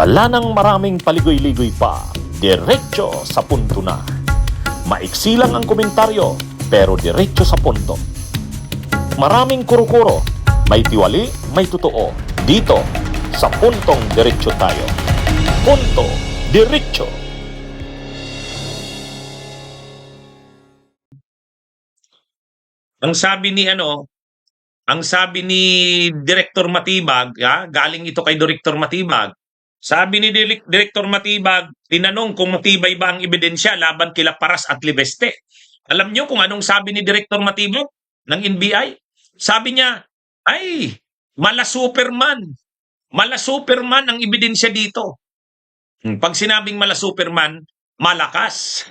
Wala nang maraming paligoy-ligoy pa, diretso sa punto na. Maiksi lang ang komentaryo, pero diretso sa punto. Maraming kuro-kuro, may tiwali, may totoo. Dito, sa puntong diretso tayo. Punto, diretso. Ang sabi ni Director Matibag, galing ito kay Director Matibag. Sabi ni Director Matibag, tinanong kung matibay ba ang ebidensya laban kila Paras at Libeste. Alam niyo kung anong sabi ni Director Matibag ng NBI? Sabi niya, ay, mala Superman. Mala Superman ang ebidensya dito. Pag sinabing mala Superman, malakas.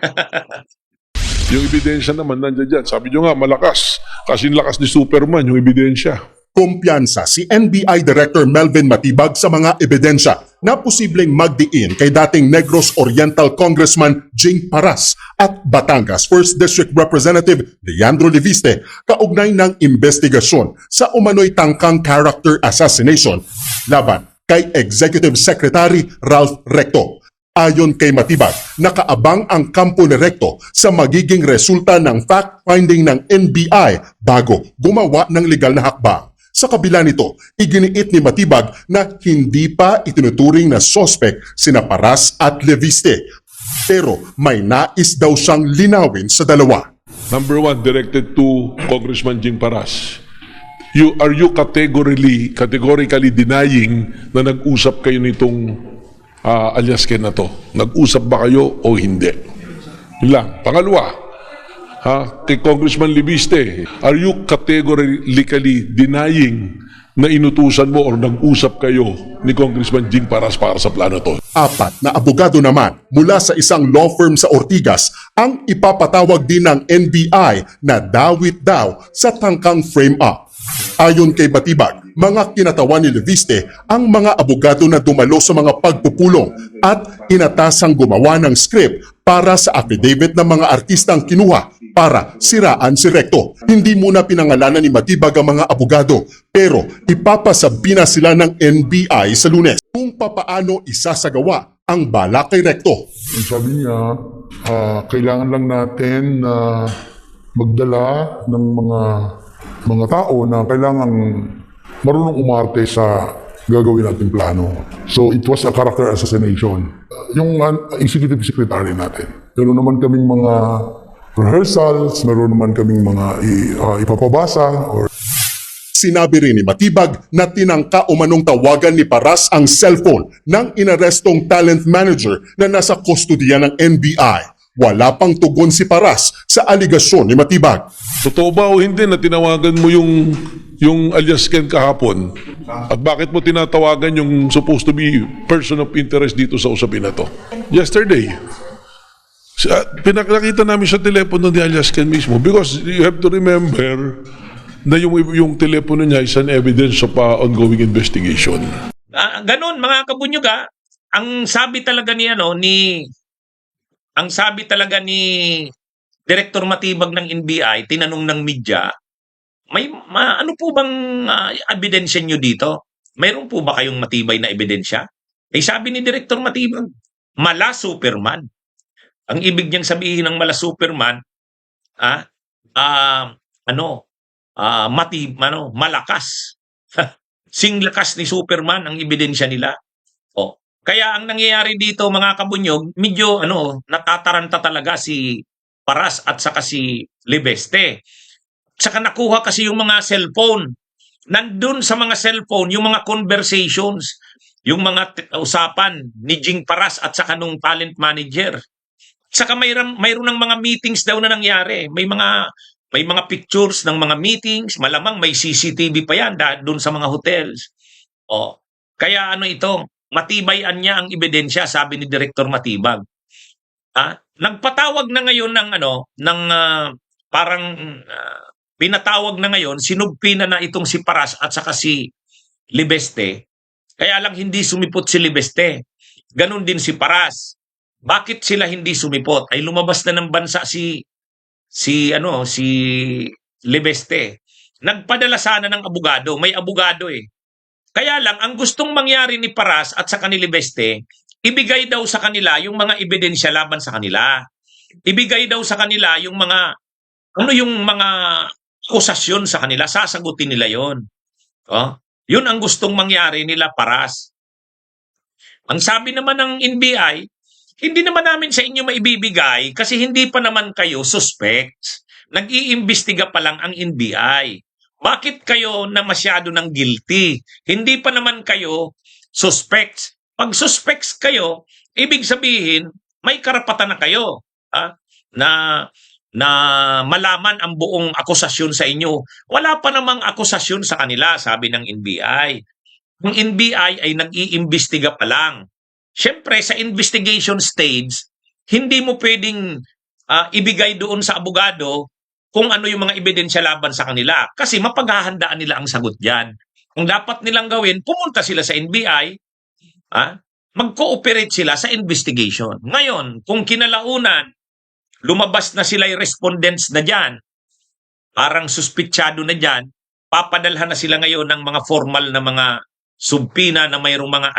Yung ebidensya naman nandiyan dyan. Sabi nyo nga, malakas. Kasi lakas ni Superman yung ebidensya. Kumpiyansa si NBI Director Melvin Matibag sa mga ebidensya na posibleng magdiin kay dating Negros Oriental Congressman Jing Paras at Batangas 1st District Representative Leandro Leviste kaugnay ng investigasyon sa umano'y tangkang character assassination laban kay Executive Secretary Ralph Recto. Ayon kay Matibag, nakaabang ang kampo ni Recto sa magiging resulta ng fact-finding ng NBI bago gumawa ng legal na hakbang. Sa kabila nito, iginiit ni Matibag na hindi pa itinuturing na sospek sina Paras at Leviste. Pero may nais daw siyang linawin sa dalawa. Number one, directed to Congressman Jing Paras. Are you categorically denying na nag-usap kayo nitong alias Ken na to? Nag-usap ba kayo o hindi? Yun lang. Pangalawa, kay Congressman Libiste, are you categorically denying na inutusan mo or nag-usap kayo ni Congressman Jing Paras para sa plano to? Apat na abogado naman mula sa isang law firm sa Ortigas ang ipapatawag din ng NBI na dawit daw sa tangkang frame-up. Ayon kay Matibag, mga kinatawan ni Leviste ang mga abogado na dumalo sa mga pagpupulong at inatasang gumawa ng script para sa affidavit ng mga artistang kinuha para siraan si Recto. Hindi muna pinangalanan ni Matibag ang mga abogado pero ipapasabi na sila ng NBI sa Lunes kung papaano isasagawa ang bala kay Recto. Sabi niya, kailangan lang natin na magdala ng mga tao na kailangan marunong umarte sa gagawin nating plano. So it was a character assassination. Yung executive secretary natin. Meron naman kaming mga rehearsals, meron naman kaming mga ipapabasa. Sinabi rin ni Matibag na tinangka umanong tawagan ni Paras ang cellphone ng inarestong talent manager na nasa kustodiya ng NBI. Wala pang tugon si Paras sa aligasyon ni Matibag. Totoo ba o hindi na tinawagan mo yung alias Ken kahapon? At bakit mo tinatawagan yung supposed to be person of interest dito sa usapin na to? Yesterday, pinakita namin sa telepono ni alias Ken mismo because you have to remember na yung telepono niya is an evidence of ongoing investigation. Ganon mga kabunyog, ang sabi talaga ni Director Matibag ng NBI, tinanong ng media, ano po bang ebidensya nyo dito? Mayroon po ba kayong matibay na ebidensya? Sabi ni Director Matibag, mala Superman. Ang ibig niyang sabihin ng mala Superman, malakas. Sing lakas ni Superman ang ebidensya nila. Kaya ang nangyayari dito mga kabunyog, medyo natataranta talaga si Paras at saka si Libeste. Saka nakuha kasi yung mga cellphone. Nandun sa mga cellphone, yung mga conversations, yung mga usapan ni Jing Paras at saka nung talent manager. Saka mayroon ng mga meetings daw na nangyari. May mga pictures ng mga meetings, malamang may CCTV pa yan doon sa mga hotels. Kaya matibayan niya ang ebidensya, sabi ni Director Matibag. Nagpatawag na ngayon pinatawag na ngayon, sinugpi na itong si Paras at saka si Libeste. Kaya lang hindi sumipot si Libeste. Ganon din si Paras. Bakit sila hindi sumipot? Ay lumabas na ng bansa si Libeste. Nagpadala sana ng abogado. May abogado Kaya lang, ang gustong mangyari ni Paras at sa kanila Beste, ibigay daw sa kanila yung mga ebidensya laban sa kanila. Ibigay daw sa kanila yung mga, yung mga akusasyon sa kanila, sasagutin nila yon. Oh, yun ang gustong mangyari nila Paras. Ang sabi naman ng NBI, hindi naman namin sa inyo maibibigay kasi hindi pa naman kayo suspects. Nag-iimbestiga pa lang ang NBI. Bakit kayo na masyado ng guilty? Hindi pa naman kayo suspects. Pag suspects kayo, ibig sabihin, may karapatan na kayo na malaman ang buong akusasyon sa inyo. Wala pa namang akusasyon sa kanila, sabi ng NBI. Ang NBI ay nag-iimbestiga pa lang. Siyempre, sa investigation stage, hindi mo pwedeng ibigay doon sa abogado kung ano yung mga ebidensya laban sa kanila. Kasi mapaghahandaan nila ang sagot dyan. Ang dapat nilang gawin, pumunta sila sa NBI, mag-cooperate sila sa investigation. Ngayon, kung kinalaunan, lumabas na sila yung respondents na dyan, parang suspitsyado na dyan, papadalhan na sila ngayon ng mga formal na mga subpina na mayroong mga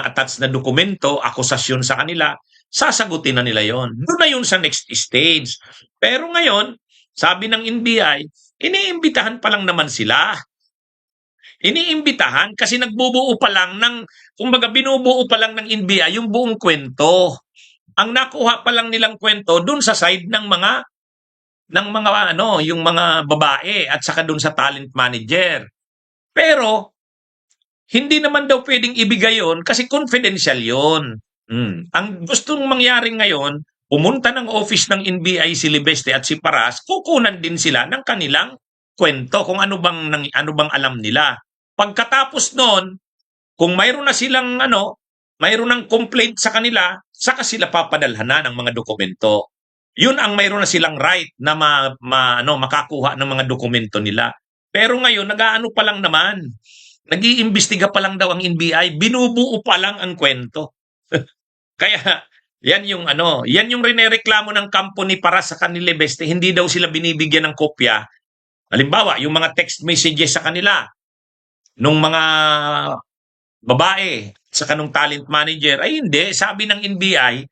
attached na dokumento, akusasyon sa kanila, sasagutin na nila yon. Doon na yun sa next stage. Pero ngayon, sabi ng NBI, iniimbitahan pa lang naman sila. Iniimbitahan kasi nagbubuo pa lang ng, kumbaga binubuo pa lang ng NBI yung buong kwento. Ang nakuha pa lang nilang kwento doon sa side ng mga yung mga babae at saka doon sa talent manager. Pero hindi naman daw pwedeng ibigay yon kasi confidential yon. Ang gustong mangyari ngayon, pumunta ng office ng NBI si Libeste at si Paras, kukunan din sila ng kanilang kwento kung ano bang alam nila. Pagkatapos noon, kung mayroon na silang mayroon ng complaint sa kanila, saka sila papadalhan na ng mga dokumento. Yun ang mayroon na silang right na makakuha ng mga dokumento nila. Pero ngayon, nag-aano pa lang naman. Nag-iimbestiga pa lang daw ang NBI, binubuo pa lang ang kwento. Kaya yan yung rinereklamo ng kampo ni para sa kanila Beste, hindi daw sila binibigyan ng kopya. Halimbawa, yung mga text messages sa kanila nung mga babae sa kanong talent manager, ay hindi, sabi ng NBI,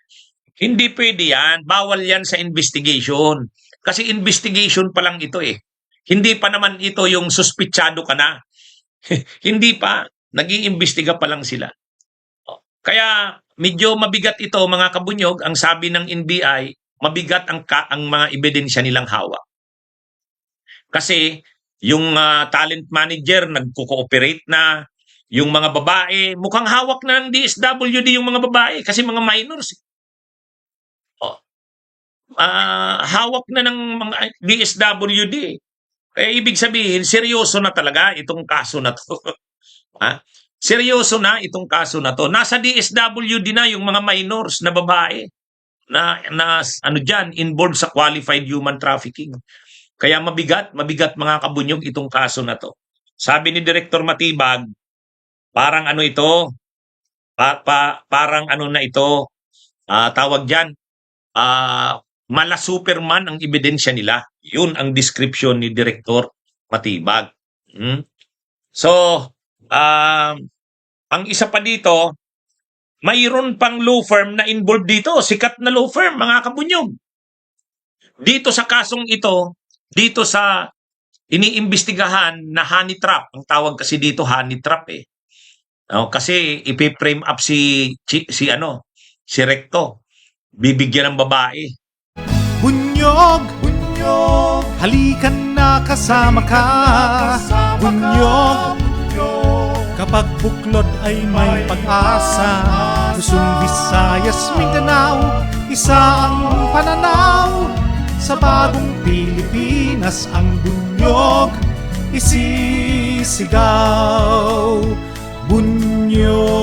hindi pwede yan, bawal yan sa investigation. Kasi investigation pa lang ito eh. Hindi pa naman ito yung suspitsado ka na. Hindi pa, nag-iimbestiga pa lang sila. Kaya medyo mabigat ito mga kabunyog, ang sabi ng NBI, mabigat ang mga ebidensya nilang hawak. Kasi yung talent manager nagko-cooperate na, yung mga babae, mukhang hawak na ng DSWD yung mga babae kasi mga minors. Hawak na ng mga DSWD. Kaya ibig sabihin, seryoso na talaga itong kaso na to. Seryoso na itong kaso na to. Nasa DSWD na yung mga minors na babae na involved sa qualified human trafficking. Kaya mabigat mga kabunyog itong kaso na to. Sabi ni Director Matibag, parang ito, parang na ito, tawag dyan, mala Superman ang ebidensya nila. Yun ang description ni Director Matibag. So, ang isa pa dito, mayroon pang law firm na involved dito. Sikat na law firm, mga kabunyog. Dito sa kasong ito, dito sa iniimbestigahan na honey trap. Ang tawag kasi dito honey trap eh. Kasi ipi-frame up si Recto. Bibigyan ng babae. Bunyog, halikan na kasama ka. Bunyog, kapag buklod ay may pag-asa. Luzon, Visayas, Mindanao, isa ang pananaw. Sa bagong Pilipinas ang bunyog isisigaw. Bunyog.